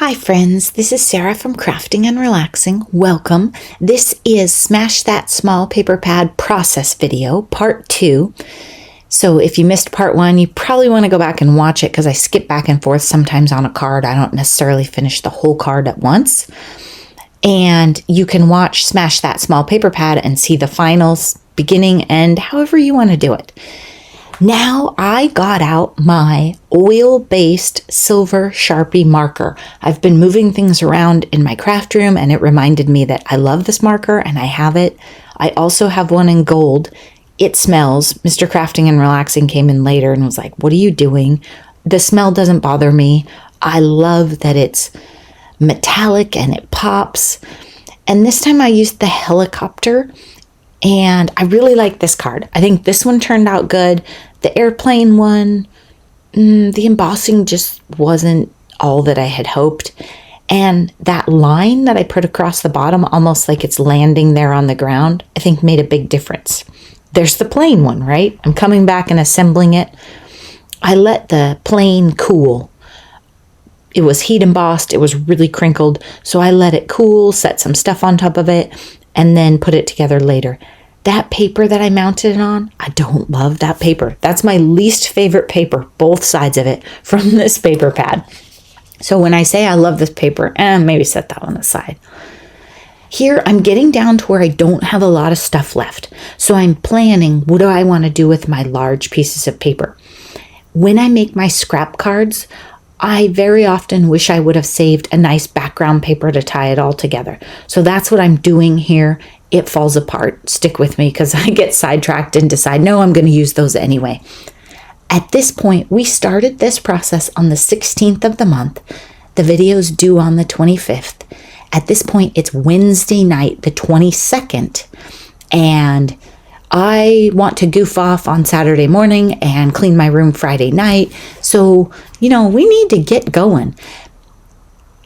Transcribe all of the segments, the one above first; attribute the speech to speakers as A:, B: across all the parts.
A: Hi friends, this is Sarah from Crafting and Relaxing. Welcome. This is Smash That Small Paper Pad process video, part 2. So if you missed part 1, you probably want to go back and watch it because I skip back and forth sometimes on a card. I don't necessarily finish the whole card at once. And you can watch Smash That Small Paper Pad and see the finals, beginning, end, however you want to do it. Now I got out my oil-based silver Sharpie marker. I've been moving things around in my craft room and it reminded me that I love this marker and I have it. I also have one in gold. It smells. Mr. Crafting and Relaxing came in later and was like, "What are you doing?" The smell doesn't bother me. I love that it's metallic and it pops. And this time I used the helicopter and I really like this card. I think this one turned out good. The airplane one, the embossing just wasn't all that I had hoped. And that line that I put across the bottom, almost like it's landing there on the ground, I think made a big difference. There's the plain one, right? I'm coming back and assembling it. I let the plain cool. It was heat embossed. It was really crinkled. So I let it cool, set some stuff on top of it, and then put it together later. That paper that I mounted it on, I don't love that paper. That's my least favorite paper, both sides of it, from this paper pad. So when I say I love this paper, maybe set that one aside. Here, I'm getting down to where I don't have a lot of stuff left. So I'm planning, what do I want to do with my large pieces of paper? When I make my scrap cards, I very often wish I would have saved a nice background paper to tie it all together. So that's what I'm doing here. It falls apart. Stick with me because I get sidetracked and decide, no, I'm going to use those anyway. At this point, we started this process on the 16th of the month. The video's due on the 25th. At this point, it's Wednesday night, the 22nd, and I want to goof off on Saturday morning and clean my room Friday night. So, we need to get going.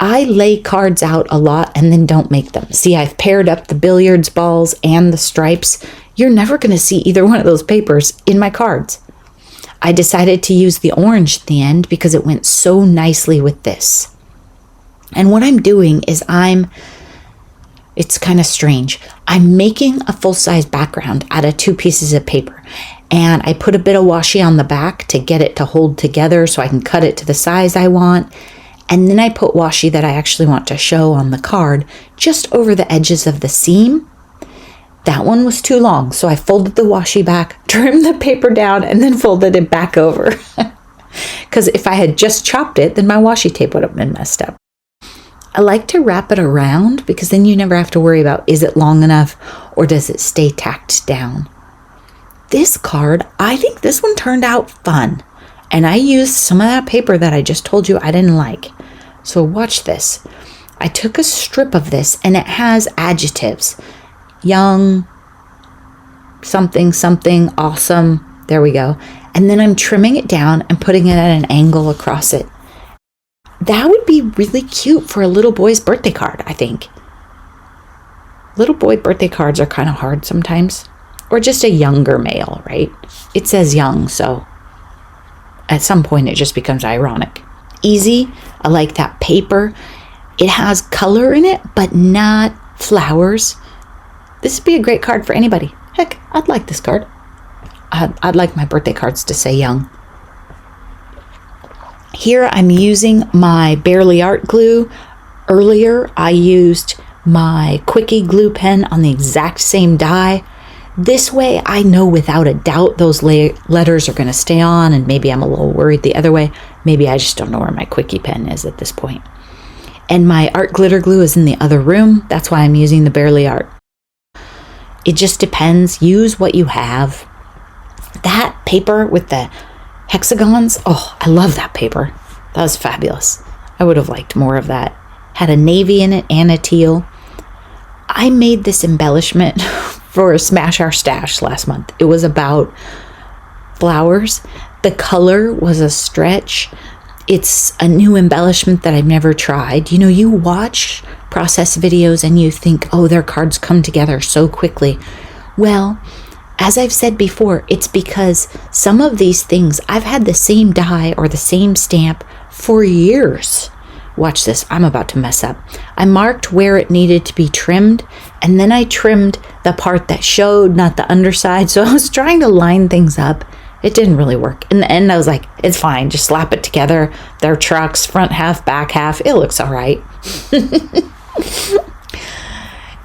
A: I lay cards out a lot and then don't make them. See, I've paired up the billiards balls and the stripes. You're never going to see either one of those papers in my cards. I decided to use the orange at the end because it went so nicely with this. And what I'm doing is it's kind of strange. I'm making a full-size background out of 2 pieces of paper. And I put a bit of washi on the back to get it to hold together so I can cut it to the size I want. And then I put washi that I actually want to show on the card just over the edges of the seam. That one was too long, so I folded the washi back, trimmed the paper down, and then folded it back over. Because if I had just chopped it, then my washi tape would have been messed up. I like to wrap it around because then you never have to worry about, is it long enough or does it stay tacked down? This card, I think this one turned out fun. And I used some of that paper that I just told you I didn't like. So watch this. I took a strip of this and it has adjectives. Young, something, something, awesome. There we go. And then I'm trimming it down and putting it at an angle across it. That would be really cute for a little boy's birthday card, I think. Little boy birthday cards are kind of hard sometimes. Or just a younger male, right? It says young, so at some point it just becomes ironic. Easy. I like that paper. It has color in it, but not flowers. This would be a great card for anybody. Heck, I'd like this card. I'd like my birthday cards to say young. Here I'm using my Barely Art glue. Earlier I used my Quickie glue pen on the exact same die. This way I know without a doubt those letters are going to stay on, and maybe I'm a little worried the other way. Maybe I just don't know where my Quickie pen is at this point. And my art glitter glue is in the other room. That's why I'm using the Barely Art. It just depends. Use what you have. That paper with the hexagons, oh, I love that paper. That was fabulous. I would have liked more of that. Had a navy in it and a teal. I made this embellishment for Smash Our Stash last month. It was about flowers. The color was a stretch. It's a new embellishment that I've never tried. You watch process videos and you think, oh, their cards come together so quickly. Well, as I've said before, it's because some of these things, I've had the same die or the same stamp for years. watch this, I'm about to mess up. I marked where it needed to be trimmed, and then I trimmed the part that showed, not the underside. So I was trying to line things up. It didn't really work. In the end, I was like, it's fine. Just slap it together. They're trucks, front half, back half. It looks all right.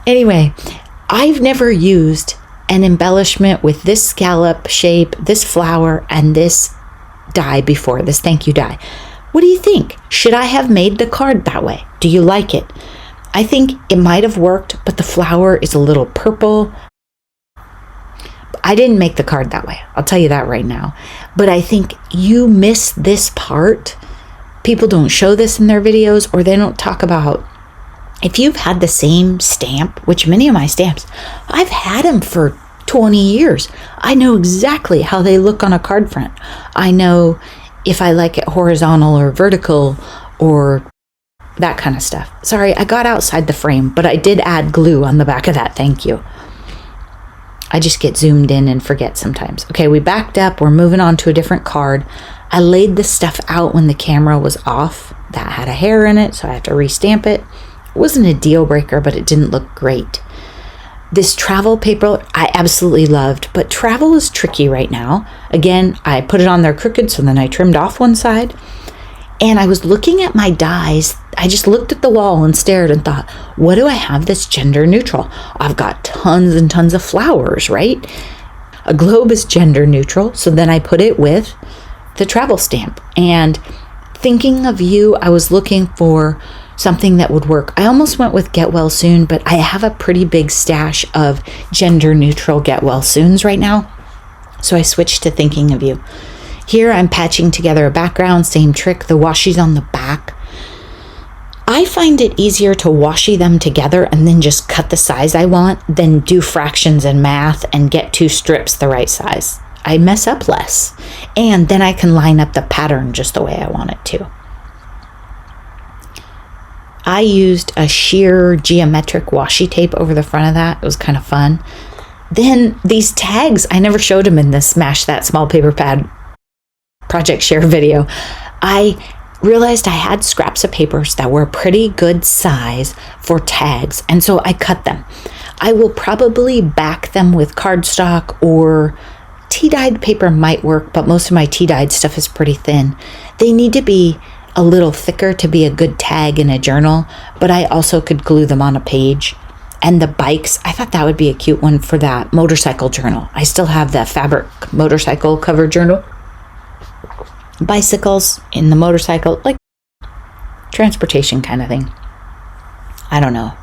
A: Anyway, I've never used an embellishment with this scallop shape, this flower, and this die before, this thank you die. What do you think? Should I have made the card that way? Do you like it? I think it might have worked, but the flower is a little purple. I didn't make the card that way. I'll tell you that right now. But I think you miss this part. People don't show this in their videos, or they don't talk about, if you've had the same stamp, which many of my stamps, I've had them for 20 years. I know exactly how they look on a card front. I know if I like it horizontal or vertical or that kind of stuff. Sorry, I got outside the frame, but I did add glue on the back of that. Thank you. I just get zoomed in and forget sometimes. Okay, we backed up. We're moving on to a different card. I laid this stuff out when the camera was off. That had a hair in it, so I have to restamp it. It wasn't a deal breaker, but it didn't look great. This travel paper I absolutely loved, but travel is tricky right now. Again, I put it on there crooked, so then I trimmed off one side. And I was looking at my dies. I just looked at the wall and stared and thought, what do I have that's gender neutral? I've got tons and tons of flowers, right? A globe is gender neutral, so then I put it with the travel stamp. And thinking of you, I was looking for something that would work. I almost went with Get Well Soon, but I have a pretty big stash of gender neutral Get Well Soons right now. So I switched to Thinking of You. Here I'm patching together a background, same trick, the washi's on the back. I find it easier to washi them together and then just cut the size I want than do fractions and math and get 2 strips the right size. I mess up less. And then I can line up the pattern just the way I want it to. I used a sheer geometric washi tape over the front of that. It was kind of fun. Then these tags, I never showed them in the Smash That Small Paper Pad project share video. I realized I had scraps of papers that were a pretty good size for tags, and so I cut them. I will probably back them with cardstock, or tea-dyed paper might work, but most of my tea-dyed stuff is pretty thin. They need to be a little thicker to be a good tag in a journal, but I also could glue them on a page. And the bikes, I thought that would be a cute one for that motorcycle journal. I still have the fabric motorcycle cover journal. Bicycles in the motorcycle, like transportation kind of thing. I don't know.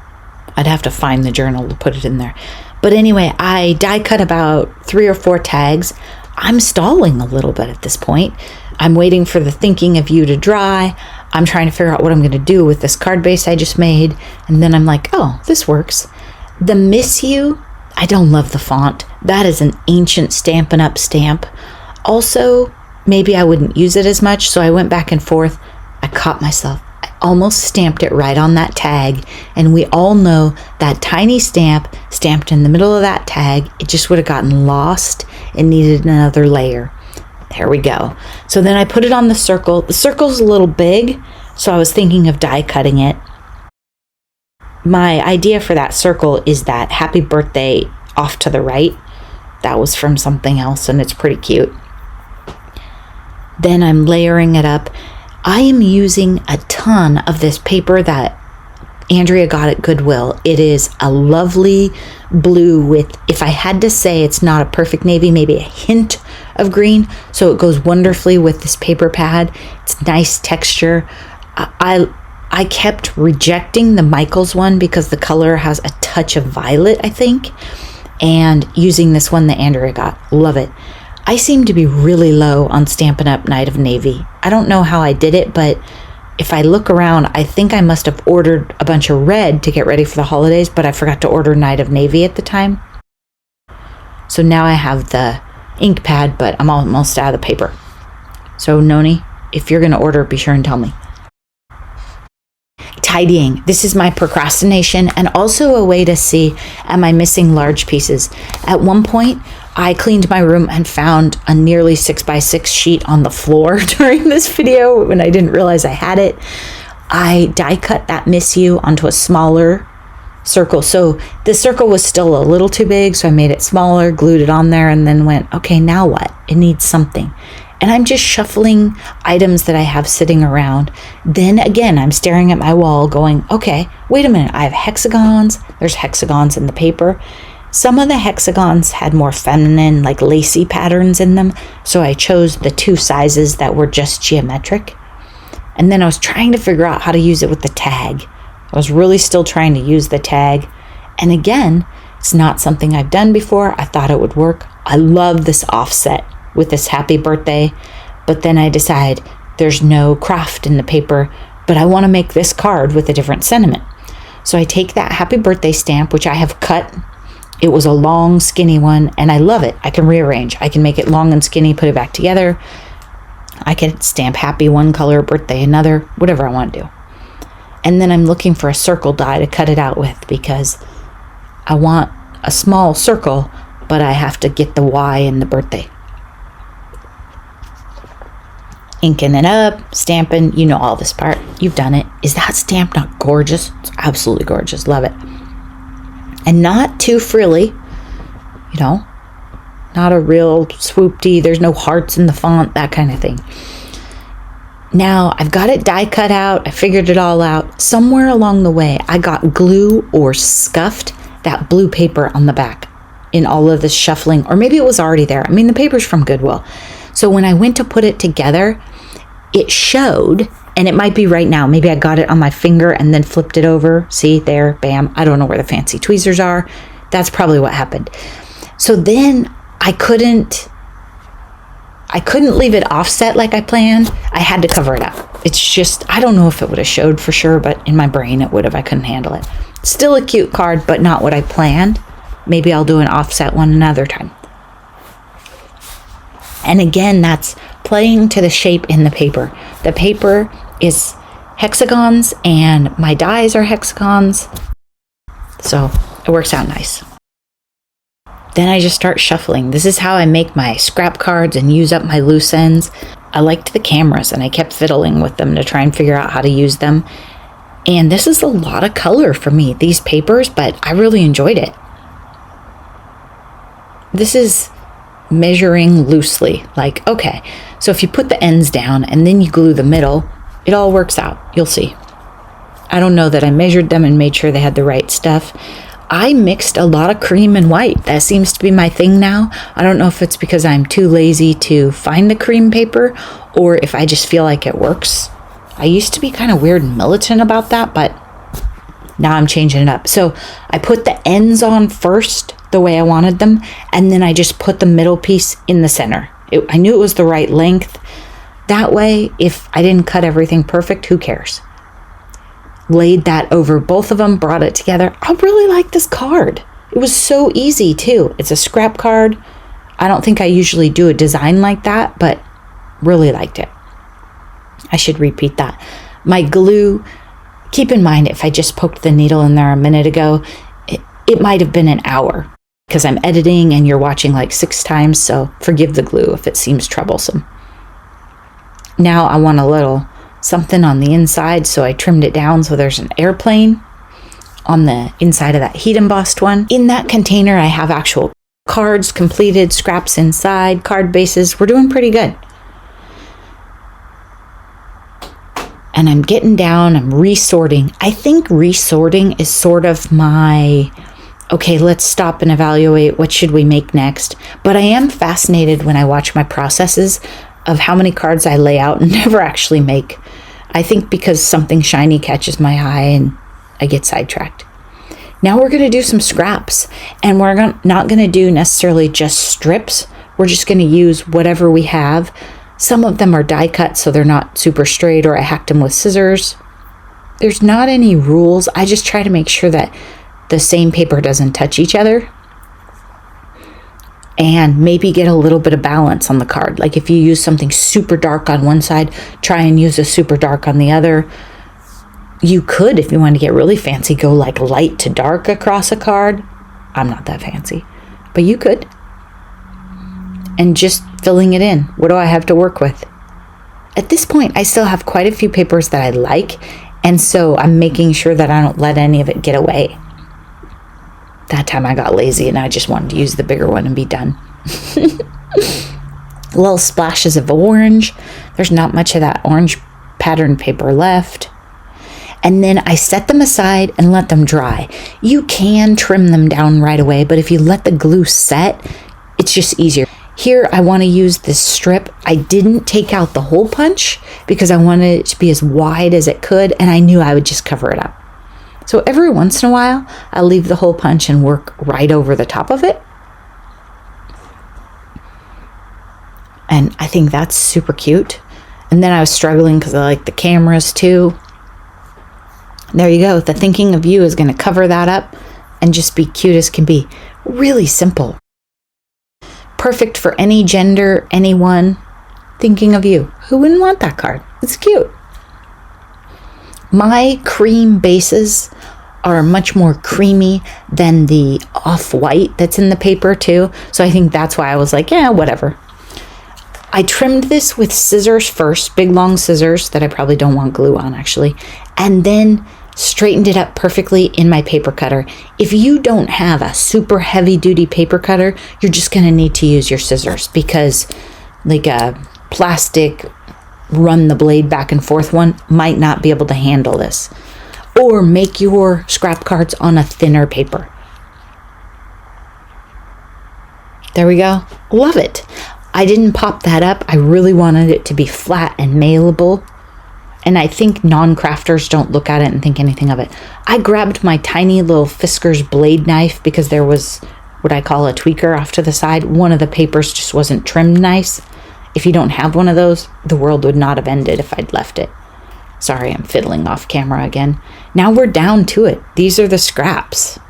A: I'd have to find the journal to put it in there. But anyway, I die cut about 3 or 4 tags. I'm stalling a little bit at this point. I'm waiting for the Thinking of You to dry. I'm trying to figure out what I'm going to do with this card base I just made. And then I'm like, oh, this works. The Miss You, I don't love the font. That is an ancient Stampin' Up! Stamp. Also, maybe I wouldn't use it as much, so I went back and forth. I caught myself. I almost stamped it right on that tag, and we all know that tiny stamp stamped in the middle of that tag, it just would have gotten lost and needed another layer. There we go. So then I put it on the circle. The circle's a little big, so I was thinking of die cutting it. My idea for that circle is that happy birthday off to the right. That was from something else, and it's pretty cute. Then I'm layering it up. I am using a ton of this paper that Andrea got at Goodwill. It is a lovely blue with, if I had to say it's not a perfect navy, maybe a hint of green. So it goes wonderfully with this paper pad. It's nice texture. I kept rejecting the Michaels one because the color has a touch of violet, I think. And using this one that Andrea got. Love it. I seem to be really low on Stampin' Up! Night of Navy. I don't know how I did it, but if I look around, I think I must have ordered a bunch of red to get ready for the holidays, but I forgot to order Night of Navy at the time. So now I have the ink pad, but I'm almost out of the paper. So Noni, if you're going to order, be sure and tell me. Tidying. This is my procrastination and also a way to see, am I missing large pieces? At one point, I cleaned my room and found a nearly 6x6 sheet on the floor during this video when I didn't realize I had it. I die cut that Miss You onto a smaller circle. So the circle was still a little too big, so I made it smaller, glued it on there, and then went, okay, now what? It needs something. And I'm just shuffling items that I have sitting around. Then again, I'm staring at my wall going, okay, wait a minute. I have hexagons. There's hexagons in the paper. Some of the hexagons had more feminine, like lacy patterns in them. So I chose the 2 sizes that were just geometric. And then I was trying to figure out how to use it with the tag. I was really still trying to use the tag. And again, it's not something I've done before. I thought it would work. I love this offset with this happy birthday, but then I decide there's no craft in the paper, but I want to make this card with a different sentiment. So I take that happy birthday stamp, which I have cut. It was a long, skinny one, and I love it. I can rearrange. I can make it long and skinny, put it back together. I can stamp happy one color, birthday another, whatever I want to do. And then I'm looking for a circle die to cut it out with because I want a small circle, but I have to get the Y in the birthday. Inking it up, stamping, you know all this part. You've done it. Is that stamp not gorgeous? It's absolutely gorgeous. Love it. And not too frilly, you know, not a real swoopty. There's no hearts in the font, that kind of thing. Now, I've got it die cut out. I figured it all out. Somewhere along the way, I got glue or scuffed that blue paper on the back in all of this shuffling, or maybe it was already there. I mean, the paper's from Goodwill. So when I went to put it together, it showed, and it might be right now. Maybe I got it on my finger and then flipped it over. See, there, bam. I don't know where the fancy tweezers are. That's probably what happened. So then I couldn't leave it offset like I planned. I had to cover it up. It's just, I don't know if it would have showed for sure, but in my brain it would have. I couldn't handle it. Still a cute card, but not what I planned. Maybe I'll do an offset one another time. And again, that's playing to the shape in the paper. The paper is hexagons and my dies are hexagons. So it works out nice. Then I just start shuffling. This is how I make my scrap cards and use up my loose ends. I liked the cameras and I kept fiddling with them to try and figure out how to use them. And this is a lot of color for me, these papers, but I really enjoyed it. This is measuring loosely, like, okay, so if you put the ends down and then you glue the middle, it all works out. You'll see. I don't know that I measured them and made sure they had the right stuff. I mixed a lot of cream and white. That seems to be my thing now. I don't know if it's because I'm too lazy to find the cream paper or if I just feel like it works. I used to be kind of weird and militant about that, but now I'm changing it up. So I put the ends on first the way I wanted them, and then I just put the middle piece in the center. I knew it was the right length. That way, if I didn't cut everything perfect, who cares? Laid that over both of them, brought it together. I really like this card. It was so easy too. It's a scrap card. I don't think I usually do a design like that, but really liked it. I should repeat that. My glue, keep in mind if I just poked the needle in there a minute ago, it might have been an hour because I'm editing and you're watching like 6 times, so forgive the glue if it seems troublesome. Now I want a little something on the inside, so I trimmed it down so there's an airplane on the inside of that heat embossed one. In that container, I have actual cards completed, scraps inside, card bases. We're doing pretty good. And I'm getting down, I'm resorting. I think resorting is sort of my, okay, let's stop and evaluate what should we make next. But I am fascinated when I watch my processes of how many cards I lay out and never actually make. I think because something shiny catches my eye and I get sidetracked. Now we're going to do some scraps, and we're not going to do necessarily just strips. We're just going to use whatever we have. Some of them are die cut, so they're not super straight, or I hacked them with scissors. There's not any rules. I just try to make sure that the same paper doesn't touch each other. And maybe get a little bit of balance on the card. Like if you use something super dark on one side, try and use a super dark on the other. You could, if you want to get really fancy, go like light to dark across a card. I'm not that fancy, but you could. And just filling it in. What do I have to work with? At this point, I still have quite a few papers that I like, And so I'm making sure that I don't let any of it get away. That time I got lazy and I just wanted to use the bigger one and be done. Little splashes of orange. There's not much of that orange pattern paper left. And then I set them aside and let them dry. You can trim them down right away, but if you let the glue set, it's just easier. Here I want to use this strip. I didn't take out the hole punch because I wanted it to be as wide as it could, and I knew I would just cover it up. So every once in a while, I'll leave the hole punch and work right over the top of it. And I think that's super cute. And then I was struggling because I like the cameras too. There you go. The thinking of you is going to cover that up and just be cute as can be. Really simple. Perfect for any gender, anyone. Thinking of you. Who wouldn't want that card? It's cute. My cream bases are much more creamy than the off-white that's in the paper too. So I think that's why I was like, yeah, whatever. I trimmed this with scissors first, big long scissors that I probably don't want glue on actually, and then straightened it up perfectly in my paper cutter. If you don't have a super heavy duty paper cutter, you're just gonna need to use your scissors because like a plastic run the blade back and forth one might not be able to handle this. Or make your scrap cards on a thinner paper. There we go. Love it. I didn't pop that up. I really wanted it to be flat and mailable. And I think non-crafters don't look at it and think anything of it. I grabbed my tiny little Fisker's blade knife because there was what I call a tweaker off to the side. One of the papers just wasn't trimmed nice. If you don't have one of those, the world would not have ended if I'd left it. Sorry, I'm fiddling off camera again. Now we're down to it. These are the scraps.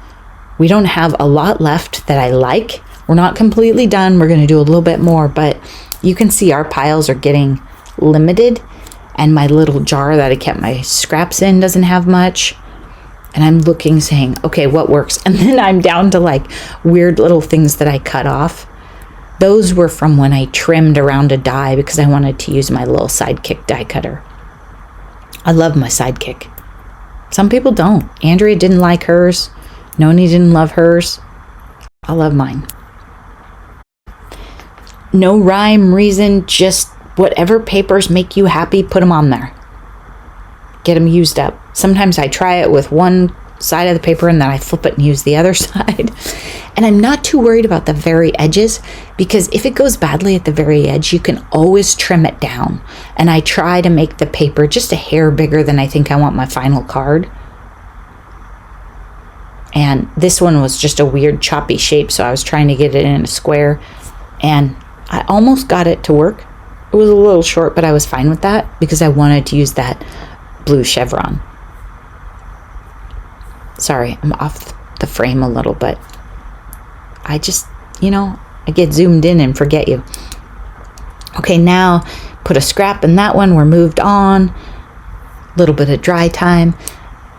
A: We don't have a lot left that I like. We're not completely done. We're going to do a little bit more, but you can see our piles are getting limited, and my little jar that I kept my scraps in doesn't have much. And I'm looking, saying, okay, what works? And then I'm down to like weird little things that I cut off. Those were from when I trimmed around a die because I wanted to use my little Sidekick die cutter. I love my Sidekick. Some people don't. Andrea didn't like hers. Noni didn't love hers. I love mine. No rhyme, reason, just whatever papers make you happy, put them on there. Get them used up. Sometimes I try it with one side of the paper and then I flip it and use the other side. And I'm not too worried about the very edges because if it goes badly at the very edge, you can always trim it down. And I try to make the paper just a hair bigger than I think I want my final card. And this one was just a weird choppy shape, so I was trying to get it in a square. And I almost got it to work. It was a little short, but I was fine with that because I wanted to use that blue chevron. Sorry, I'm off the frame a little, but I just, I get zoomed in and forget you. Okay, now put a scrap in that one. We're moved on. A little bit of dry time.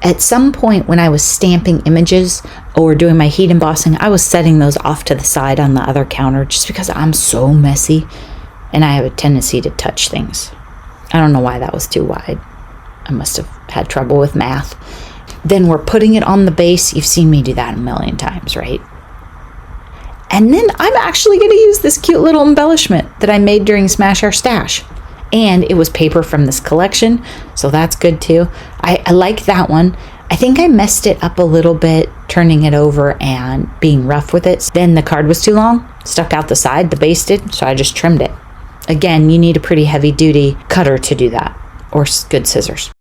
A: At some point when I was stamping images or doing my heat embossing, I was setting those off to the side on the other counter just because I'm so messy and I have a tendency to touch things. I don't know why that was too wide. I must have had trouble with math. Then we're putting it on the base. You've seen me do that a million times, right? And then I'm actually going to use this cute little embellishment that I made during Smash Our Stash. And it was paper from this collection, so that's good too. I like that one. I think I messed it up a little bit, turning it over and being rough with it. Then the card was too long, stuck out the side, the base did, so I just trimmed it. Again, you need a pretty heavy duty cutter to do that, or good scissors.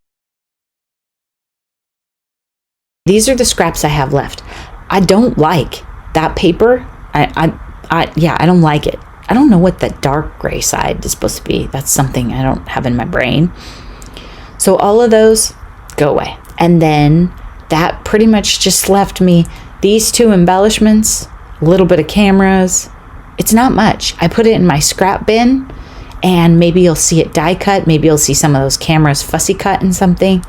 A: These are the scraps I have left. I don't like that paper. I don't like it. I don't know what the dark gray side is supposed to be. That's something I don't have in my brain. So all of those go away. And then that pretty much just left me these two embellishments, a little bit of cameras. It's not much. I put it in my scrap bin and maybe you'll see it die cut. Maybe you'll see some of those cameras fussy cut and something.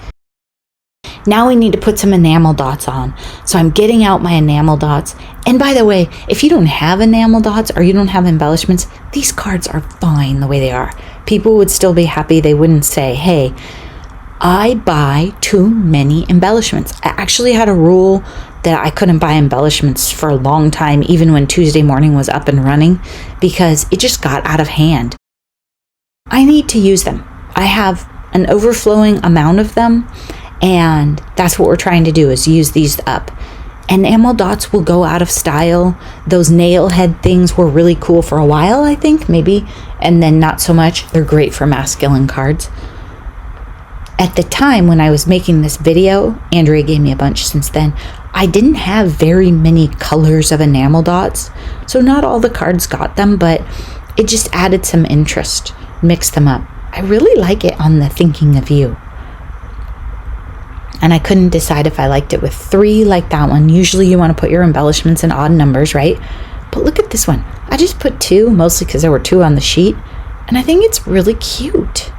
A: Now we need to put some enamel dots on. So I'm getting out my enamel dots. And by the way, if you don't have enamel dots or you don't have embellishments, these cards are fine the way they are. People would still be happy. They wouldn't say, hey, I buy too many embellishments. I actually had a rule that I couldn't buy embellishments for a long time, even when Tuesday morning was up and running, because it just got out of hand. I need to use them. I have an overflowing amount of them, and that's what we're trying to do, is use these up. Enamel dots will go out of style. Those nail head things were really cool for a while, I think, maybe, and then not so much. They're great for masculine cards. At the time when I was making this video, Andrea gave me a bunch since then, I didn't have very many colors of enamel dots, so not all the cards got them, but it just added some interest, mixed them up. I really like it on the Thinking of You. And I couldn't decide if I liked it with 3 like that one. Usually you want to put your embellishments in odd numbers, right? But look at this one. I just put 2, mostly because there were 2 on the sheet, and I think it's really cute.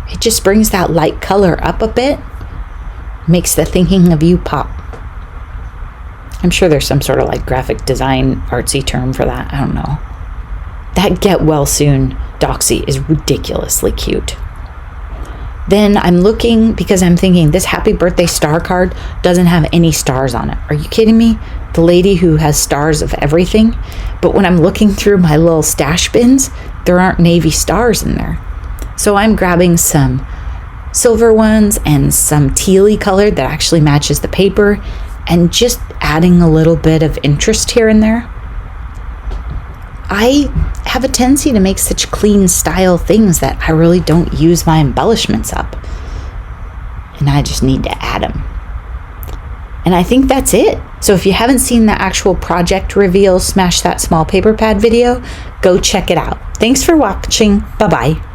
A: It just brings that light color up a bit, makes the Thinking of You pop. I'm sure there's some sort of like graphic design artsy term for that. I don't know. That Get Well Soon doxy is ridiculously cute. Then I'm looking, because I'm thinking this Happy Birthday star card doesn't have any stars on it. Are you kidding me? The lady who has stars of everything. But when I'm looking through my little stash bins, there aren't navy stars in there. So I'm grabbing some silver ones and some tealy colored that actually matches the paper, and just adding a little bit of interest here and there. I have a tendency to make such clean style things that I really don't use my embellishments up. And I just need to add them. And I think that's it. So if you haven't seen the actual project reveal Smash That Small Paper Pad video, go check it out. Thanks for watching. Bye-bye.